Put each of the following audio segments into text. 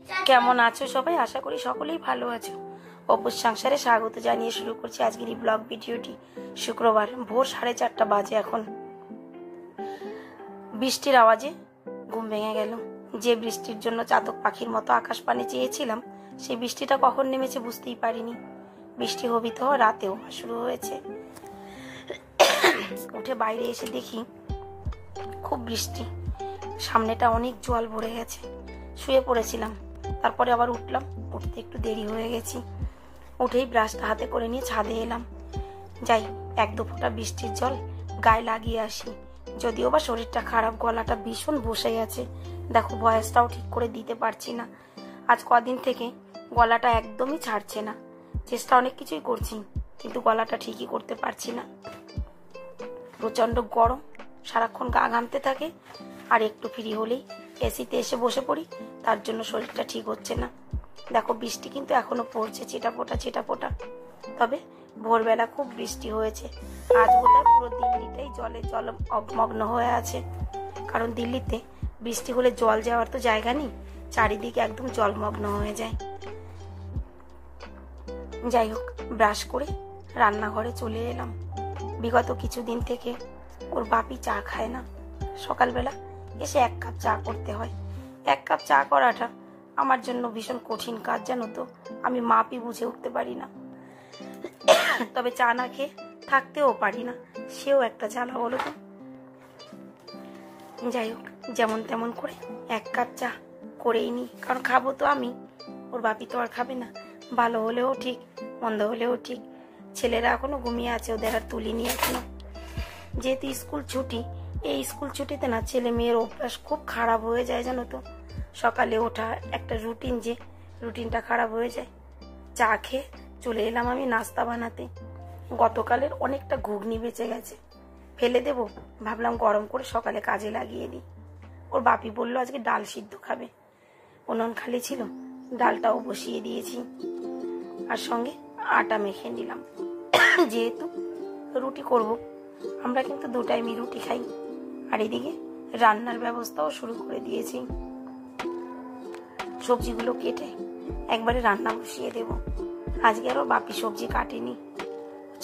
কেমন আছো সবাই? আশা করি সকলেই ভালো আছো। অপুর সংসারে স্বাগত জানিয়ে শুরু করছি আজকের এই ব্লগ ভিডিওটি। শুক্রবার ভোর 4:30 বাজে এখন। বৃষ্টির আওয়াজে ঘুম ভেঙে গেল। যে বৃষ্টির জন্য চাতক পাখির মতো আকাশ পানে চেয়েছিলাম, সেই বৃষ্টিটা কখন নেমেছে বুঝতেই পারিনি। বৃষ্টি হবি তো রাতেও শুরু হয়েছে। উঠে বাইরে এসে দেখি খুব বৃষ্টি, সামনেটা অনেক জল ভরে গেছে। শুয়ে পড়েছিলাম, তারপরে আবার উঠলাম। উঠতে একটু দেরি হয়ে গেছি। উঠেই ব্রাশটা হাতে করে নিয়ে ছাদে এলাম। যাই, 1-2 ফোঁটা বৃষ্টির জল গায়ে লাগিয়ে আসি। যদিও বা শরীরটা খারাপ, গলাটা ভীষণ বসে গেছে। দেখো, ভয়েসটাও ঠিক করে দিতে পারছি না। আজ কদিন থেকে গলাটা একদমই ছাড়ছে না। চেষ্টা অনেক কিছুই করছি, কিন্তু গলাটা ঠিকই করতে পারছি না। প্রচণ্ড গরম, সারাক্ষণ গা ঘামতে থাকে। আর একটু ফ্রি হলেই এসিতে এসে বসে পড়ি, তার জন্য শরীরটা ঠিক হচ্ছে না। দেখো, বৃষ্টি কিন্তু এখনো পড়ছে, ছিটাফোঁটা। তবে ভোরবেলা খুব বৃষ্টি হয়েছে। আজ বোধহয় পুরো দিল্লিটাই জলমগ্ন হয়ে আছে। কারণ দিল্লিতে বৃষ্টি হলে জল যাওয়ার তো জায়গা নেই, চারিদিকে একদম জলমগ্ন হয়ে যায়। যাই হোক, ব্রাশ করে রান্নাঘরে চলে এলাম। বিগত কিছুদিন থেকে ওর বাপি চা খায় না। সকালবেলা এসে 1 কাপ চা করতে হয়। 1 কাপ চা করাটা আমার জন্য ভীষণ কঠিন কাজ, জানো তো। আমি মাপই বুঝে উঠতে পারি না। তবে চা না খেয়ে থাকতেও পারি না, সেও একটা জ্বালা, বলো তো। যাই হোক, যেমন তেমন করে 1 কাপ চা করেই নি, কারণ খাবো তো আমি, ওর বাপি তো আর খাবে না। ভালো হলেও ঠিক, মন্দ হলেও ঠিক। ছেলেরা এখনো ঘুমিয়ে আছে, ওদের আর তুলিনি এখনো। যেহেতু স্কুল ছুটি, এই স্কুল ছুটিতে না ছেলে মেয়ের অভ্যাস খুব খারাপ হয়ে যায়, জানো তো। সকালে ওঠা একটা রুটিন, যে রুটিনটা খারাপ হয়ে যায়। চা খেয়ে চলে এলাম আমি নাস্তা বানাতে। গতকালের অনেকটা ঘুগনি বেঁচে গেছে, ফেলে দেব ভাবলাম গরম করে সকালে কাজে লাগিয়ে দিই। ওর বাপি বললো আজকে ডাল সিদ্ধ খাবে। উনুন খালি ছিল, ডালটাও বসিয়ে দিয়েছি। আর সঙ্গে আটা মেখে নিলাম। যেহেতু রুটি করব, আমরা কিন্তু 2 টাইমই রুটি খাই। আর এদিকে রান্নার ব্যবস্থাও শুরু করে দিয়েছি। সবজিগুলো কেটে একবারে রান্না বসিয়ে দেব। আজকে আরও বাপি সবজি কাটেনি,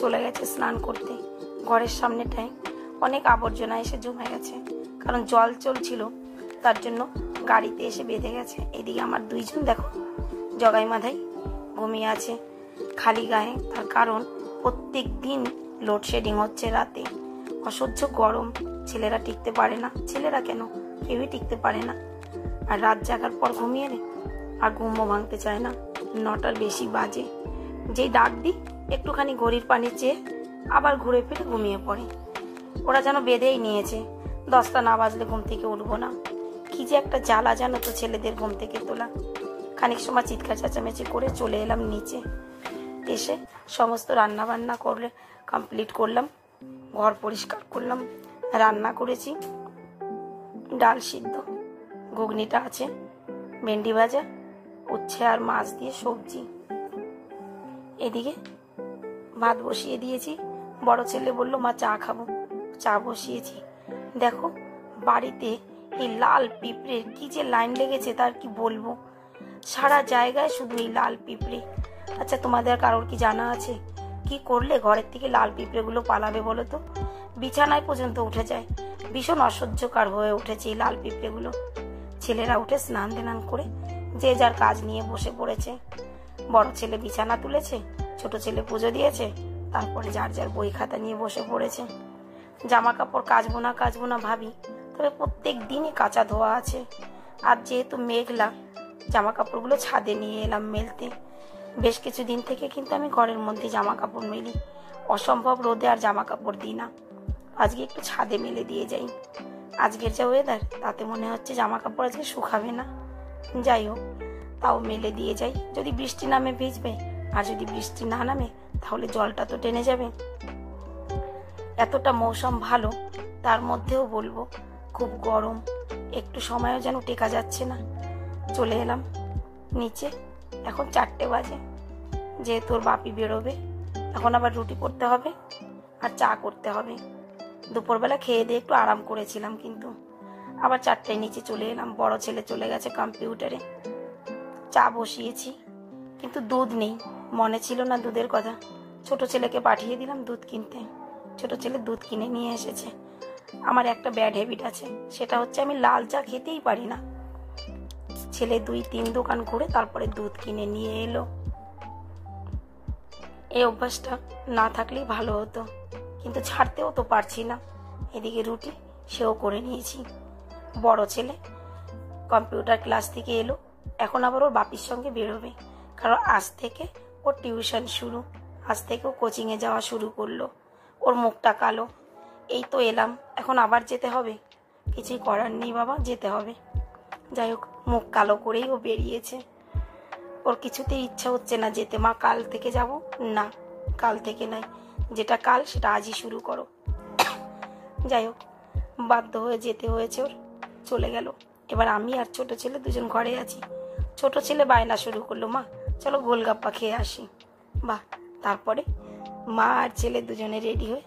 চলে গেছে স্নান করতে। ঘরের সামনেটায় অনেক আবর্জনা এসে জমে গেছে, কারণ জল চলছিল, তার জন্য গাড়িতে এসে বেঁধে গেছে। এদিকে আমার 2 জন দেখো জগাই মাথায় ঘুমিয়ে আছে খালি গায়ে। তার কারণ প্রত্যেক দিন লোডশেডিং হচ্ছে রাতে। অসহ্য গরম, ছেলেরা টিকতে পারে না। ছেলেরা কেন, কেউই টিকতে পারে না। আর রাত জাগার পর ঘুমিয়ে নে, আর ঘুমও ভাঙতে চায় না। 9টার বেশি বাজে, যেই ডাক দিই একটুখানি ঘড়ির পানি চেয়ে আবার ঘুরে ফিরে ঘুমিয়ে পড়ে। ওরা যেন বেঁধেই নিয়েছে, 10টা না বাজলে ঘুম থেকে উঠবো না। কি যে একটা জ্বালা, জানো তো, ছেলেদের ঘুম থেকে তোলা। খানিক সময় চিৎকার চেঁচামেচি করে চলে এলাম নিচে। এসে সমস্ত রান্না বান্না করলে কমপ্লিট করলাম, ঘর পরিষ্কার করলাম। রান্না করেছি ডাল সিদ্ধ, ঘুগনিটা আছে, ভেন্ডি ভাজা, উচ্ছে আর মাছ দিয়ে সবজি। এদিকে ভাত বসিয়ে দিয়েছি। বড় ছেলে বলল মা চা খাবো, চা বসিয়েছি। দেখো, বাড়িতে এই লাল পিঁপড়ের কি যে লাইন লেগেছে তার কি বলবো। সারা জায়গায় শুধু এই লাল পিঁপড়ে। আচ্ছা, তোমাদের কারোর কি জানা আছে কি করলে ঘরের থেকে লাল পিঁপড়েগুলো পালাবে বলো তো? বিছানায় পর্যন্ত উঠে যায়। ভীষণ অসহ্যকর হয়ে উঠেছে এই লাল পিঁপড়েগুলো। ছেলেরা উঠে স্নান টান করে যে যার কাজ নিয়ে বসে পড়েছে। বড় ছেলে বিছানা তুলেছে, ছোট ছেলে পুজো দিয়েছে, তারপরে যার যার বই খাতা নিয়ে বসে পড়েছে। জামা কাপড় কাচবো না ভাবি, তবে প্রত্যেক দিনই কাচা ধোয়া আছে। আর যেহেতু মেঘলা, জামা কাপড়গুলো ছাদে নিয়ে এলাম মেলতে। বেশ কিছুদিন থেকে কিন্তু আমি ঘরের মধ্যে জামা কাপড় মেলি। অসম্ভব রোদে আর জামা কাপড় দিই না। আজকে একটু ছাদে মেলে দিয়ে যাই। আজকের যা ওয়েদার, তাতে মনে হচ্ছে জামা কাপড় আজকে শুকাবে না। যাই হোক, তাও মেলে দিয়ে যাই। যদি বৃষ্টি নামে ভিজবে, আর যদি বৃষ্টি না নামে তাহলে জলটা তো টেনে যাবে। এতটা মৌসুম ভালো, তার মধ্যেও বলবো খুব গরম। একটু সময়ও যেন টেকা যাচ্ছে না। চলে এলাম নিচে। এখন 4টে বাজে। যেহেতু ওর বাপি বেরোবে, এখন আবার রুটি করতে হবে আর চা করতে হবে। দুপুরবেলা খেয়ে দিয়ে একটু আরাম করেছিলাম, কিন্তু আবার 4টায় নিচে চলে এলাম। বড় ছেলে চলে গেছে কম্পিউটারে। চা বসিয়েছি, কিন্তু দুধ নেই। মনে ছিল না দুধের কথা। ছোট ছেলেকে পাঠিয়ে দিলাম দুধ কিনতে। ছোট ছেলে দুধ কিনে নিয়ে এসেছে। আমার একটা ব্যাড হ্যাবিট আছে, সেটা হচ্ছে আমি লাল চা খেতেই পারি না। ছেলে 2-3 দোকান ঘুরে তারপরে দুধ কিনে নিয়ে এলো। এই অভ্যাসটা না থাকলেই ভালো হতো, কিন্তু ছাড়তেও তো পারছি না। এদিকে রুটি সেও করে নিয়েছি। বড় ছেলে কম্পিউটার ক্লাস থেকে এলো, এখন আবার ওর বাপির সঙ্গে বেরোবে, কারণ আজ থেকে ওর টিউশন শুরু। আজ থেকে ও কোচিংয়ে যাওয়া শুরু করলো। ওর মুখটা কালো। এই তো এলাম, এখন আবার যেতে হবে। কিছুই করার নেই বাবা, যেতে হবে। যাই হোক, মুখ কালো করেই ও বেরিয়েছে। ওর কিছুতেই ইচ্ছা হচ্ছে না যেতে। মা কাল থেকে যাব না, কাল থেকে নয়, যেটা কাল সেটা আজই শুরু করো। যাই হোক, বাধ্য হয়ে যেতে হয়েছে ওর। চলে গেল। এবার আমি আর ছোট ছেলে দুজন ঘরে আছি। ছোট ছেলে বায়না শুরু করলো, মা চলো গোলগাপ্পা খেয়ে আসি। বাহ, তারপরে মা আর ছেলে দুজনে রেডি হয়ে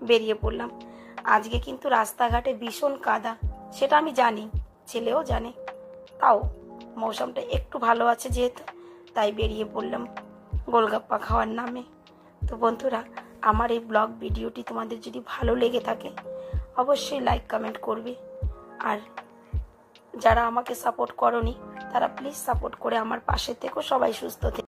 বেরিয়ে পড়লাম। আজকে কিন্তু রাস্তাঘাটে ভীষণ কাদা, সেটা আমি জানি, ছেলেও জানে। তাও মৌসুমটা একটু ভালো আছে যেহেতু, তাই বেরিয়ে পড়লাম গোলগাপ্পা খাওয়ার নামে। তো বন্ধুরা, আমার এই ব্লগ ভিডিওটি তোমাদের যদি ভালো লেগে থাকে অবশ্যই লাইক কমেন্ট করবে। আর যারা আমাকে সাপোর্ট করোনি তারা প্লিজ সাপোর্ট করে আমার পাশে থেকো। সবাই সুস্থ থেকো।